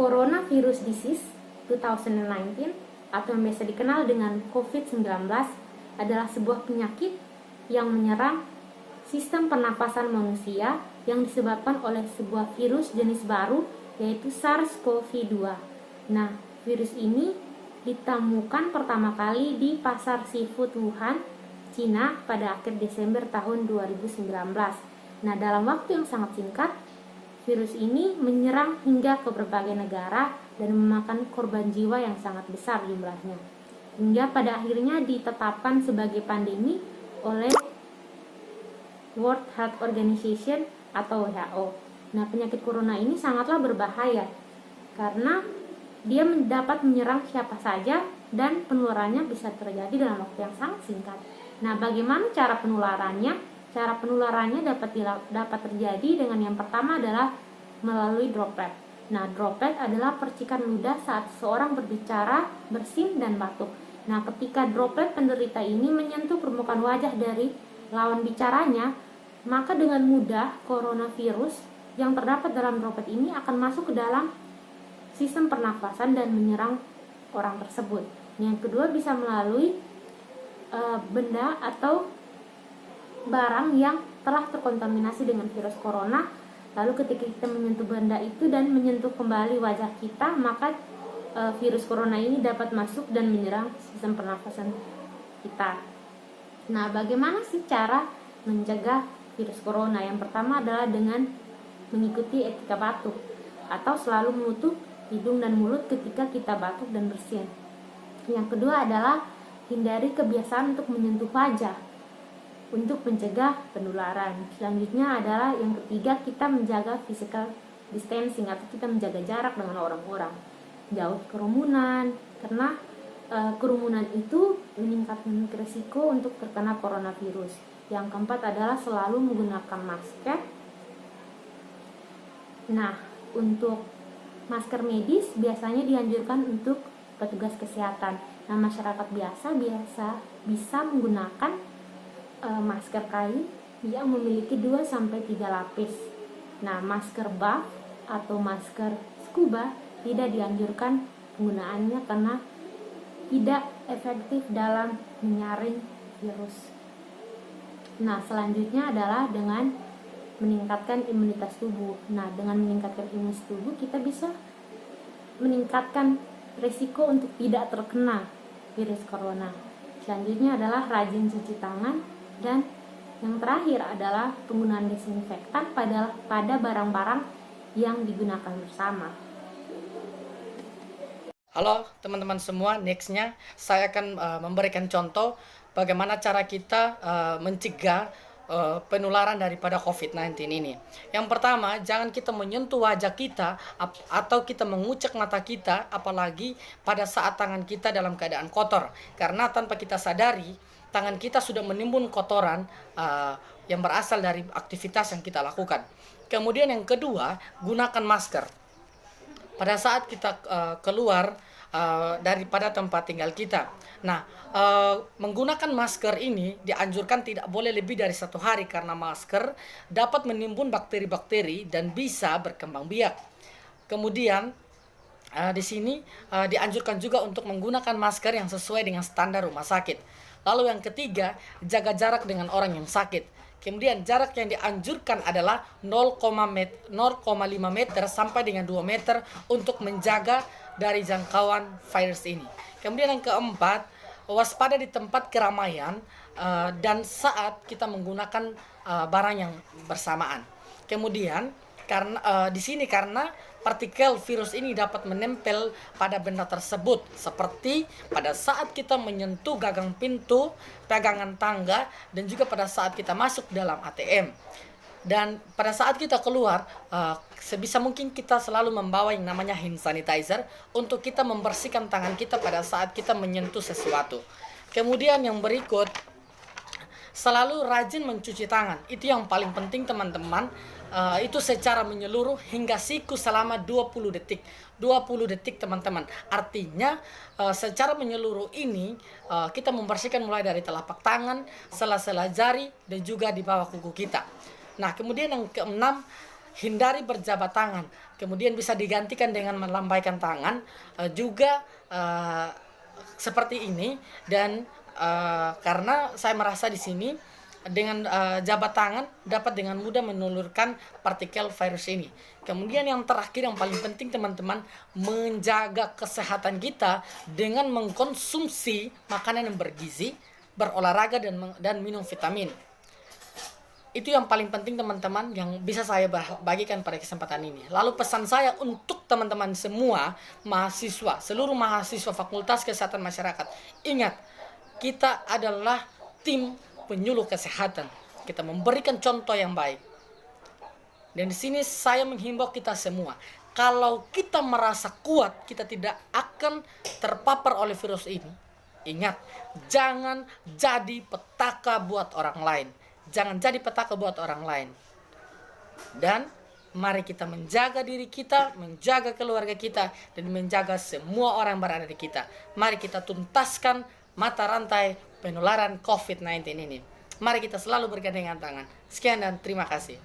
Coronavirus Disease 2019 atau yang biasa dikenal dengan COVID-19 adalah sebuah penyakit yang menyerang sistem pernapasan manusia yang disebabkan oleh sebuah virus jenis baru yaitu SARS-CoV-2. Nah, virus ini ditemukan pertama kali di pasar seafood Wuhan, Cina pada akhir Desember tahun 2019. Nah, dalam waktu yang sangat singkat, virus ini menyerang hingga ke berbagai negara dan memakan korban jiwa yang sangat besar jumlahnya. Hingga pada akhirnya ditetapkan sebagai pandemi oleh World Health Organization atau WHO. Nah, penyakit corona ini sangatlah berbahaya karena dia dapat menyerang siapa saja dan penularannya bisa terjadi dalam waktu yang sangat singkat. Nah, bagaimana cara penularannya? Cara penularannya dapat terjadi dengan yang pertama adalah melalui droplet. Nah, droplet adalah percikan ludah saat seseorang berbicara, bersin, dan batuk. Nah, ketika droplet penderita ini menyentuh permukaan wajah dari lawan bicaranya, maka dengan mudah coronavirus yang terdapat dalam droplet ini akan masuk ke dalam sistem pernafasan dan menyerang orang tersebut. Yang kedua bisa melalui benda atau barang yang telah terkontaminasi dengan virus corona. Lalu ketika kita menyentuh benda itu dan menyentuh kembali wajah kita, maka virus corona ini dapat masuk dan menyerang sistem pernafasan kita. Nah, bagaimana sih cara mencegah virus corona? Yang pertama adalah dengan mengikuti etika batuk atau selalu menutup hidung dan mulut ketika kita batuk dan bersin. Yang kedua adalah hindari kebiasaan untuk menyentuh wajah untuk mencegah penularan. Selanjutnya adalah yang ketiga, kita menjaga physical distancing atau kita menjaga jarak dengan orang-orang. Jauh kerumunan karena kerumunan itu meningkatkan risiko untuk terkena coronavirus. Yang keempat adalah selalu menggunakan masker. Nah, untuk masker medis biasanya dianjurkan untuk petugas kesehatan. Nah, masyarakat biasa bisa menggunakan masker kain yang memiliki 2-3 lapis. Nah, masker buff atau masker scuba tidak dianjurkan penggunaannya karena tidak efektif dalam menyaring virus. Nah, selanjutnya adalah dengan meningkatkan imunitas tubuh. Nah, dengan meningkatkan imunitas tubuh kita bisa meningkatkan risiko untuk tidak terkena virus corona. Selanjutnya adalah rajin cuci tangan, dan yang terakhir adalah penggunaan desinfektan pada barang-barang yang digunakan bersama. Halo teman-teman semua, nextnya saya akan memberikan contoh bagaimana cara kita mencegah penularan daripada COVID-19 ini. Yang pertama, jangan kita menyentuh wajah kita atau kita mengucek mata kita, apalagi pada saat tangan kita dalam keadaan kotor. Karena tanpa kita sadari, tangan kita sudah menimbun kotoran yang berasal dari aktivitas yang kita lakukan. Kemudian yang kedua, gunakan masker. Pada saat kita keluar daripada tempat tinggal kita. Nah, menggunakan masker ini dianjurkan tidak boleh lebih dari 1 hari karena masker dapat menimbun bakteri-bakteri dan bisa berkembang biak. Kemudian di sini dianjurkan juga untuk menggunakan masker yang sesuai dengan standar rumah sakit. Lalu yang ketiga, jaga jarak dengan orang yang sakit. Kemudian jarak yang dianjurkan adalah 0,5 meter sampai dengan 2 meter untuk menjaga dari jangkauan virus ini. Kemudian yang keempat, waspada di tempat keramaian dan saat kita menggunakan barang yang bersamaan. Kemudian karena di sini karena partikel virus ini dapat menempel pada benda tersebut, seperti pada saat kita menyentuh gagang pintu, pegangan tangga, dan juga pada saat kita masuk dalam ATM. Dan pada saat kita keluar, sebisa mungkin kita selalu membawa yang namanya hand sanitizer untuk kita membersihkan tangan kita pada saat kita menyentuh sesuatu. Kemudian yang berikut, selalu rajin mencuci tangan. Itu yang paling penting teman-teman. Itu secara menyeluruh hingga siku selama 20 detik. 20 detik teman-teman. Artinya secara menyeluruh ini kita membersihkan mulai dari telapak tangan, sela-sela jari, dan juga di bawah kuku kita. Nah, kemudian yang keenam, hindari berjabat tangan. Kemudian bisa digantikan dengan melambaikan tangan, juga seperti ini. Dan karena saya merasa di sini dengan jabat tangan dapat dengan mudah menulurkan partikel virus ini. Kemudian yang terakhir yang paling penting teman-teman, menjaga kesehatan kita dengan mengkonsumsi makanan yang bergizi, berolahraga dan minum vitamin. Itu yang paling penting teman-teman yang bisa saya bagikan pada kesempatan ini. Lalu pesan saya untuk teman-teman semua mahasiswa, seluruh mahasiswa Fakultas Kesehatan Masyarakat, ingat, kita adalah tim penyuluh kesehatan. Kita memberikan contoh yang baik. Dan di sini saya menghimbau kita semua, kalau kita merasa kuat, kita tidak akan terpapar oleh virus ini. Ingat, jangan jadi petaka buat orang lain. Jangan jadi petaka buat orang lain. Dan mari kita menjaga diri kita, menjaga keluarga kita, dan menjaga semua orang yang berada di kita. Mari kita tuntaskan mata rantai penularan COVID-19 ini. Mari kita selalu bergandengan tangan. Sekian dan terima kasih.